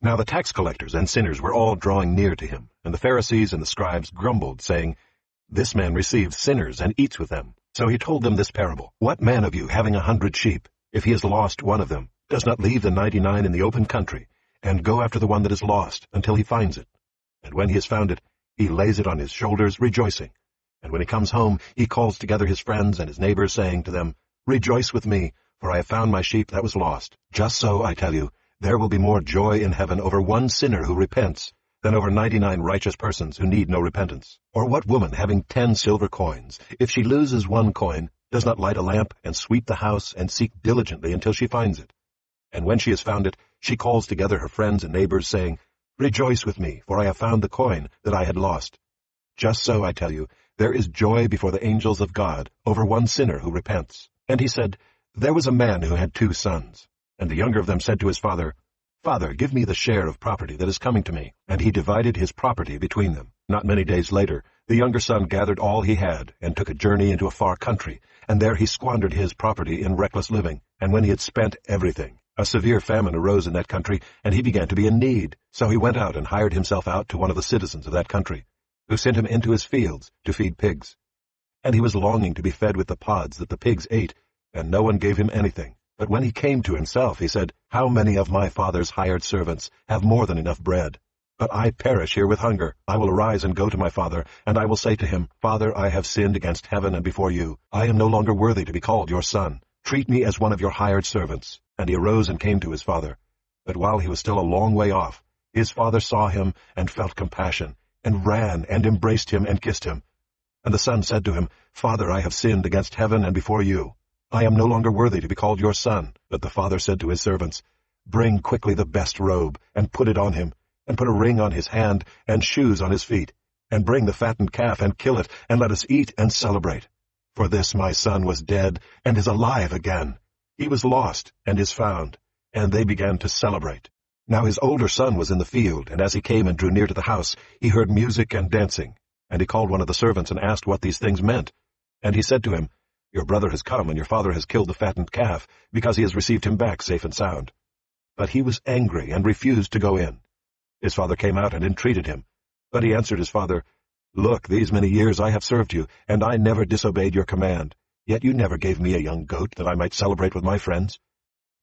Now the tax collectors and sinners were all drawing near to him, and the Pharisees and the scribes grumbled, saying, "This man receives sinners and eats with them." So he told them this parable. "What man of you, having 100 sheep, if he has lost one of them, does not leave the 99 in the open country, and go after the one that is lost until he finds it? And when he has found it, he lays it on his shoulders, rejoicing. And when he comes home, he calls together his friends and his neighbors, saying to them, 'Rejoice with me, for I have found my sheep that was lost.' Just so, I tell you, there will be more joy in heaven over one sinner who repents than over 99 righteous persons who need no repentance. Or what woman, having 10 silver coins, if she loses one coin, does not light a lamp and sweep the house and seek diligently until she finds it? And when she has found it, she calls together her friends and neighbors, saying, 'Rejoice with me, for I have found the coin that I had lost.' Just so, I tell you, there is joy before the angels of God over one sinner who repents." And he said, "There was a man who had 2 sons. And the younger of them said to his father, 'Father, give me the share of property that is coming to me.' And he divided his property between them. Not many days later, the younger son gathered all he had, and took a journey into a far country, and there he squandered his property in reckless living. And when he had spent everything, a severe famine arose in that country, and he began to be in need. So he went out and hired himself out to one of the citizens of that country, who sent him into his fields to feed pigs. And he was longing to be fed with the pods that the pigs ate, and no one gave him anything. But when he came to himself, he said, 'How many of my father's hired servants have more than enough bread? But I perish here with hunger. I will arise and go to my father, and I will say to him, Father, I have sinned against heaven and before you. I am no longer worthy to be called your son. Treat me as one of your hired servants.' And he arose and came to his father. But while he was still a long way off, his father saw him and felt compassion, and ran and embraced him and kissed him. And the son said to him, 'Father, I have sinned against heaven and before you. I am no longer worthy to be called your son.' But the father said to his servants, 'Bring quickly the best robe, and put it on him, and put a ring on his hand, and shoes on his feet. And bring the fattened calf, and kill it, and let us eat and celebrate. For this my son was dead, and is alive again. He was lost, and is found.' And they began to celebrate. Now his older son was in the field, and as he came and drew near to the house, he heard music and dancing. And he called one of the servants and asked what these things meant. And he said to him, 'Your brother has come, and your father has killed the fattened calf, because he has received him back safe and sound.' But he was angry and refused to go in. His father came out and entreated him. But he answered his father, 'Look, these many years I have served you, and I never disobeyed your command. Yet you never gave me a young goat that I might celebrate with my friends.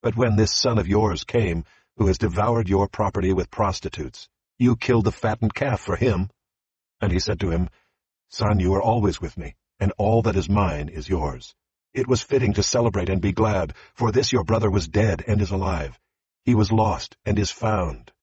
But when this son of yours came, who has devoured your property with prostitutes, you killed the fattened calf for him.' And he said to him, 'Son, you are always with me, and all that is mine is yours. It was fitting to celebrate and be glad, for this your brother was dead and is alive. He was lost and is found.'